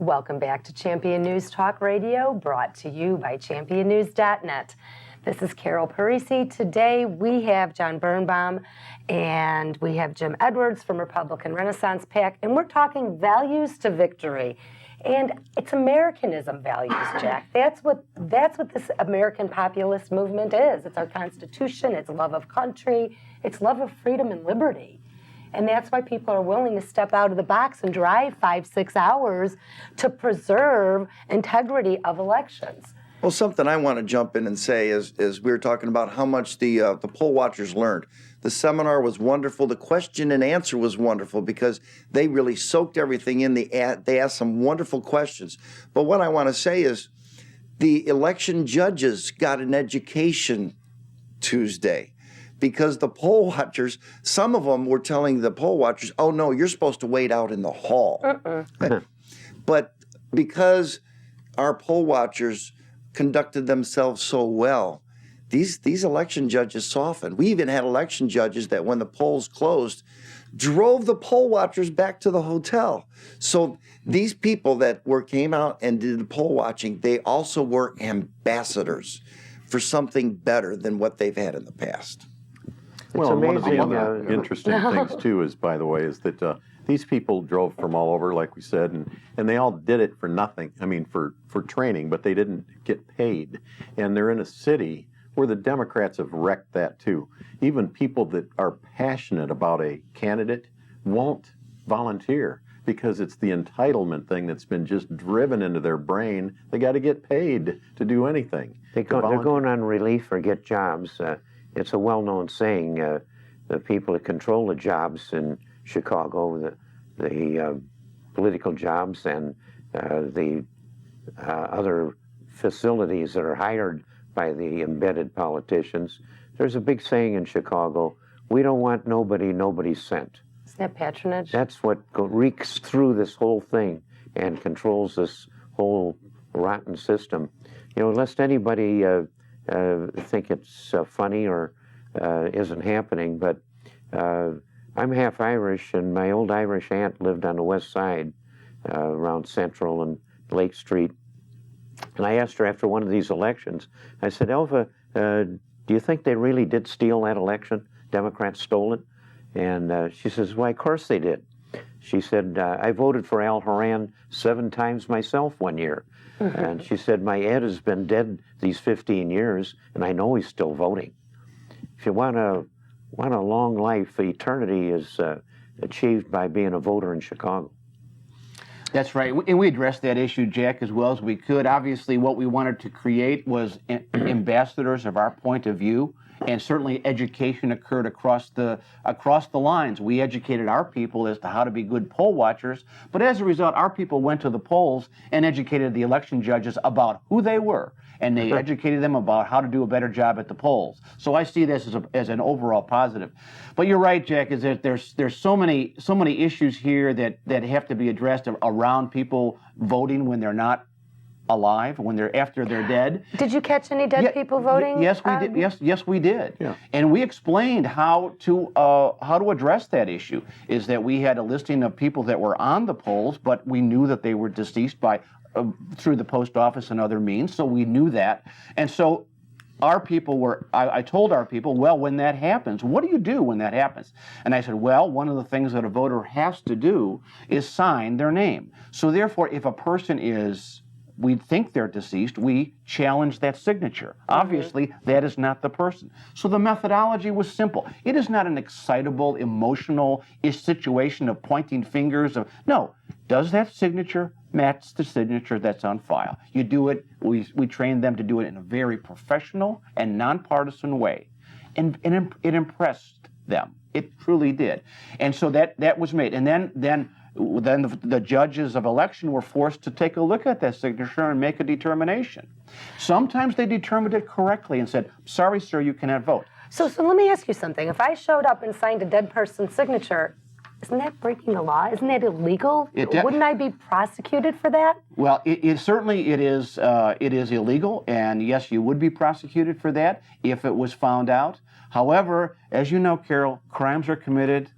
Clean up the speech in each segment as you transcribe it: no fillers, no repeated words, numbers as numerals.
Welcome back to Champion News Talk Radio, brought to you by championnews.net. This is Carol Parisi. Today we have John Bernbom and we have Jim Edwards from Republican Renaissance PAC, and we're talking values to victory. And it's Americanism values, Jack. That's what this American populist movement is. It's our Constitution, it's love of country, it's love of freedom and liberty. And that's why people are willing to step out of the box and drive 5-6 hours to preserve integrity of elections. Well, something I want to jump in and say is we were talking about how much the poll watchers learned. The seminar was wonderful. The question and answer was wonderful because they really soaked everything in. They asked some wonderful questions. But what I want to say is the election judges got an education Tuesday because the poll watchers, some of them were telling the poll watchers, oh, no, you're supposed to wait out in the hall. But because our poll watchers conducted themselves so well, these election judges softened. We even had election judges that when the polls closed, drove the poll watchers back to the hotel. So these people that came out and did the poll watching, they also were ambassadors for something better than what they've had in the past. Well, one of the other interesting things, too, is, by the way, is that these people drove from all over, like we said, and they all did it for nothing. I mean, for training, but they didn't get paid. And they're in a city where the Democrats have wrecked that, too. Even people that are passionate about a candidate won't volunteer because it's the entitlement thing that's been just driven into their brain. They got to get paid to do anything. They're going on relief or get jobs. It's a well-known saying, the people that control the jobs in Chicago, the political jobs and the other facilities that are hired by the embedded politicians. There's a big saying in Chicago, we don't want nobody sent. Isn't that patronage? That's what reeks through this whole thing and controls this whole rotten system. You know, lest anybody think it's funny or isn't happening, but I'm half Irish, and my old Irish aunt lived on the west side around Central and Lake Street. And I asked her after one of these elections, I said, Elva, do you think they really did steal that election? Democrats stole it? And she says, well, of course they did. She said, I voted for Al Horan 7 times myself one year. And she said, my Ed has been dead these 15 years, and I know he's still voting. If you want a long life, eternity is achieved by being a voter in Chicago. That's right, and we addressed that issue, Jack, as well as we could. Obviously, what we wanted to create was ambassadors of our point of view, and certainly education occurred across the lines. We educated our people as to how to be good poll watchers, but as a result, our people went to the polls and educated the election judges about who they were, and they educated them about how to do a better job at the polls. So I see this as an overall positive. But you're right, Jack, is that there's so many issues here that have to be addressed around people voting when they're not alive, after they're dead. Did you catch any dead people voting? Yes, we did. Yes, we did. Yeah. And we explained how to address that issue. Is that we had a listing of people that were on the polls, but we knew that they were deceased through the post office and other means, so we knew that. And so our people I told our people, well, when that happens, what do you do when that happens? And I said, well, one of the things that a voter has to do is sign their name. So therefore, if a person we think they're deceased, we challenge that signature. Obviously, that is not the person. So the methodology was simple. It is not an excitable, emotional situation of pointing fingers. No, does that signature match the signature that's on file? You do it, we trained them to do it in a very professional and nonpartisan way. And it impressed them. It truly did. And so that was made. And then the judges of election were forced to take a look at that signature and make a determination. Sometimes they determined it correctly and said, sorry, sir, you cannot vote. So let me ask you something. If I showed up and signed a dead person's signature, isn't that breaking the law? Isn't that illegal? Wouldn't I be prosecuted for that? Well, it certainly is illegal, and yes, you would be prosecuted for that if it was found out. However, as you know, Carol, crimes are committed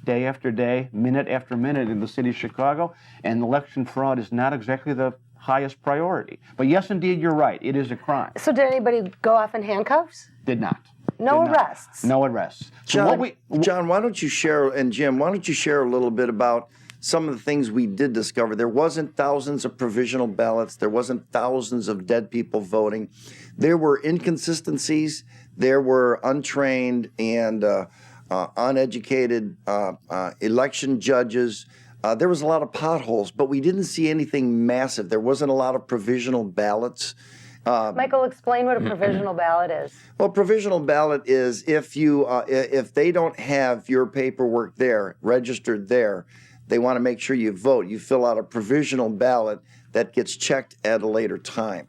day after day, minute after minute in the city of Chicago, and election fraud is not exactly the highest priority. But yes, indeed, you're right. It is a crime. So did anybody go off in handcuffs? Did not. No Did not. arrests? No arrests. So John, why don't you share, and Jim, why don't you share a little bit about some of the things we did discover? There wasn't thousands of provisional ballots. There wasn't thousands of dead people voting. There were inconsistencies. There were untrained and uneducated election judges. There was a lot of potholes, but we didn't see anything massive. There wasn't a lot of provisional ballots. Michael, explain what a provisional ballot is. Well, provisional ballot is if they don't have your paperwork there, registered there, they want to make sure you vote. You fill out a provisional ballot that gets checked at a later time.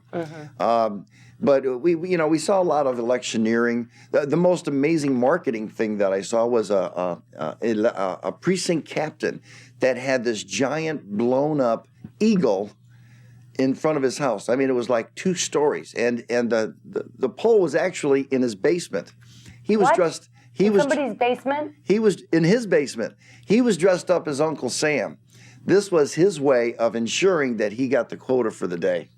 But we saw a lot of electioneering. The most amazing marketing thing that I saw was a precinct captain that had this giant blown up eagle in front of his house. I mean, it was like 2 stories, and the poll was actually in his basement. He was dressed. In somebody's basement? He was in his basement. He was dressed up as Uncle Sam. This was his way of ensuring that he got the quota for the day.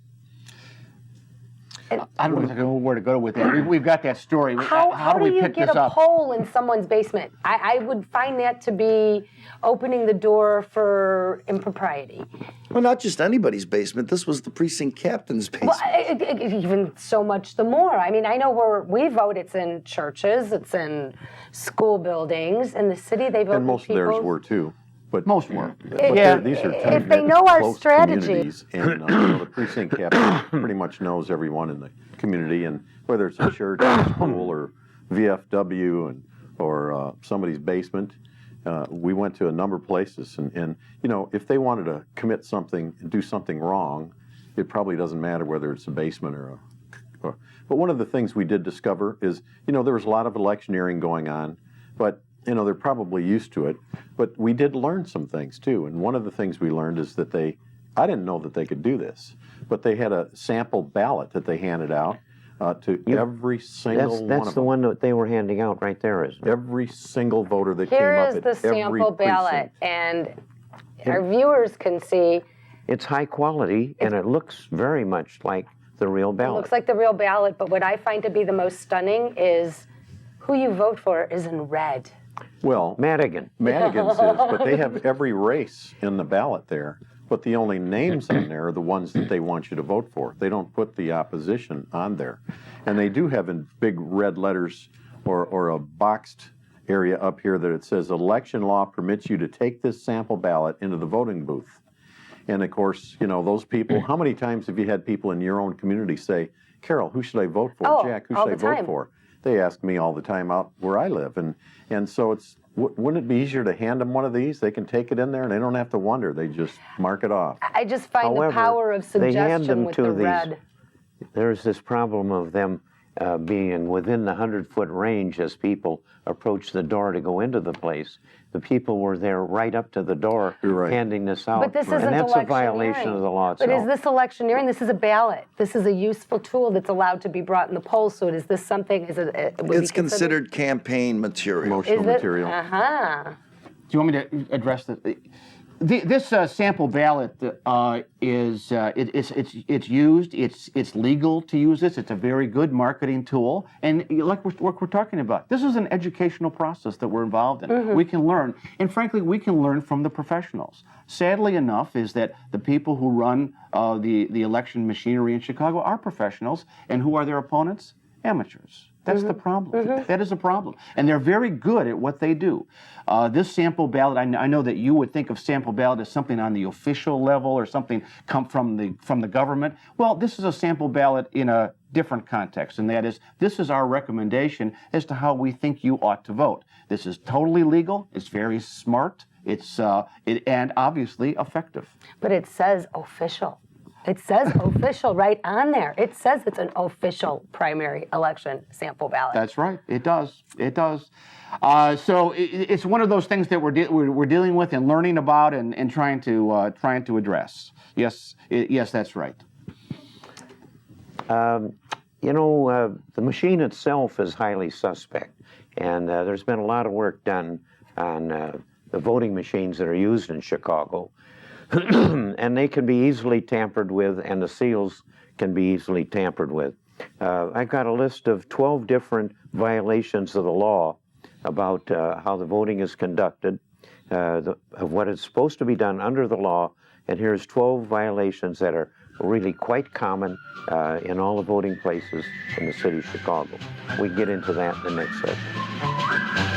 I don't know where to go with that. We've got that story. How do we you pick get this a up? poll in someone's basement? I would find that to be opening the door for impropriety. Well, not just anybody's basement. This was the precinct captain's basement. Well, even so much the more. I mean, I know where we vote. It's in churches. It's in school buildings. In the city, they vote. And most of theirs were too. But Most were. But Yeah. these are If they know our close strategy. communities, and the precinct captain pretty much knows everyone in the community, and whether it's a church, or a school, or VFW, or somebody's basement. We went to a number of places, and if they wanted to commit something, do something wrong, it probably doesn't matter whether it's a basement or a. But one of the things we did discover is, there was a lot of electioneering going on, but they're probably used to it. But we did learn some things too, and one of the things we learned is that I didn't know that they could do this, but they had a sample ballot that they handed out to every single one of them. That's the one that they were handing out right there, isn't it? Every single voter that Here came up is at the every sample ballot, precinct. and our viewers can see. It's high quality, and it looks very much like the real It ballot. looks like the real ballot, but what I find to be the most stunning is who you vote for is in red. Well, Madigan's is, but they have every race in the ballot there. But the only names on there are the ones that they want you to vote for. They don't put the opposition on there. And they do have in big red letters or a boxed area up here that it says, election law permits you to take this sample ballot into the voting booth. And of course, those people, how many times have you had people in your own community say, Carol, who should I vote for? Oh, Jack, who all should I the vote time. for? They ask me all the time out where I live. And so wouldn't it be easier to hand them one of these? They can take it in there and they don't have to wonder. They just mark it off. I just find However, the power of they hand suggestion them with to the these- red. There's this problem of them being within the 100-foot range as people approach the door to go into the place. The people were there right up to the door You're right. handing this out. But this isn't and that's a violation electioneering. of the law But itself. is this electioneering? This is a ballot. This is a useful tool that's allowed to be brought in the polls. So is this something? Is it? Would be It's considered campaign material. Promotional Is it? material. Uh-huh. Do you want me to address this? This sample ballot it's used. It's legal to use this. It's a very good marketing tool, and like what we're talking about, this is an educational process that we're involved in. We can learn, and frankly, we can learn from the professionals. Sadly enough, is that the people who run the election machinery in Chicago are professionals, and who are their opponents? Amateurs. That's the problem. That is a problem. And they're very good at what they do. This sample ballot, I know that you would think of sample ballot as something on the official level or something come from the government. Well, this is a sample ballot in a different context, and that is, this is our recommendation as to how we think you ought to vote. This is totally legal. It's very smart. And obviously effective. But it says official. It says official right on there. It says it's an official primary election sample ballot. That's right. It does. It does. So it's one of those things that we're dealing with and learning about and trying to address. Yes. Yes, that's right. The machine itself is highly suspect, and there's been a lot of work done on voting machines that are used in Chicago. And they can be easily tampered with, and the seals can be easily tampered with. I got a list of 12 different violations of the law about how the voting is conducted, of what is supposed to be done under the law, and here's 12 violations that are really quite common in all the voting places in the city of Chicago. We can get into that in the next segment.